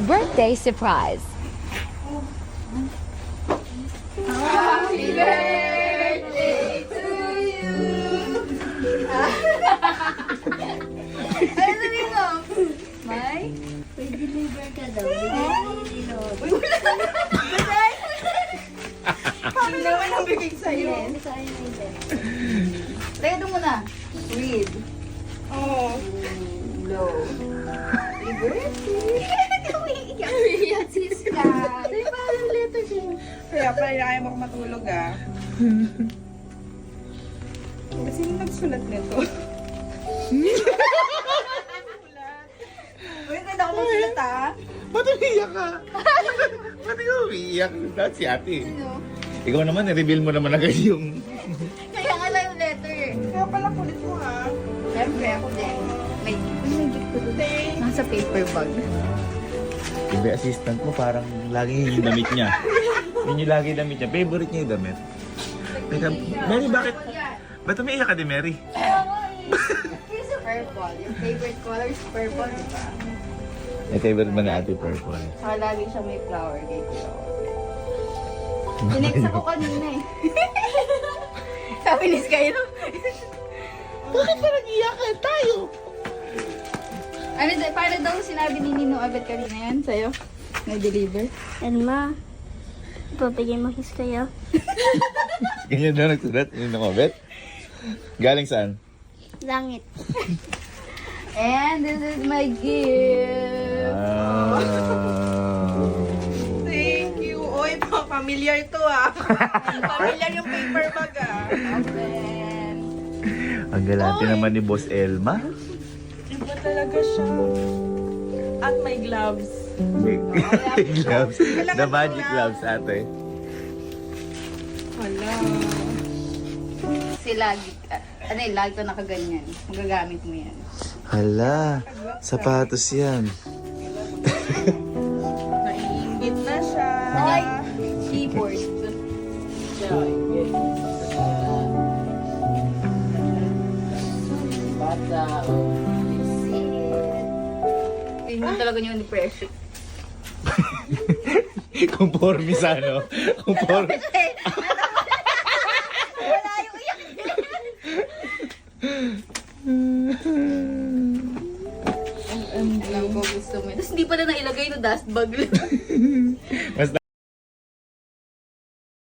birthday surprise. Happy birthday to you. Ano sabi mo? May? May deliver ka daw. Uy, wala na. Basay. Paano naman ang bigay sa'yo? Teka doon muna. Read. Oh. Low. Happy birthday. Umiiyak si Sky. Ay, parang letter siya. Kaya pala ayaw mo matulog ah. Kasi yung nagsulat nito. Uy, ganda ko magsulat ah. Ba't umiiyak ka? Ba't ikaw umiiyak? Dahil si ate. Ano? Ikaw naman, i-reveal mo naman agad yung... Kaya nga lang yung letter eh. Kaya pala kulit mo ha. Siyempre ako din. May gift ko doon. Nasa paper bag. Yung assistant mo, parang lagi yung damit niya. Yun yung lagi damit niya. Favorite niya yung damit. Teka, Mary, bakit? Ba't umiiyak ka din, Mary? Here's a purple. Yung favorite color is purple, di ba? Yung favorite ba na ate purple? Saka lagi siya may flower kay Kuya. Tinext ako kanina eh. Sabi ni Sky, no? Bakit parang iyakan tayo? Ano, paano daw sinabi ni Ninong Abet kanina yan sa'yo? Na-deliver? Elma, papigay mo kiss kayo. Ganyan daw nagsulat. Yun ang mabet. Galing saan? Langit. And this is my gift. Thank you. Oy, familiar to ah. Familiar yung paper bag ah. Open. Ang galante naman ni Boss Elma. Iba talaga siya. At may gloves. Gloves. The magic gloves, ate. Hala. Kasi lagi, ano eh, lagi ko nakaganyan. Magagamit mo yan. Hala, sapatos yan. Naiingit na siya. Ay, keyboard. Yun talaga yung depression. Conforme sa ano? Conforme. Wala yung iyak. Alam ko gusto mo. Tapos hindi pa na nailagay no dust bag lang.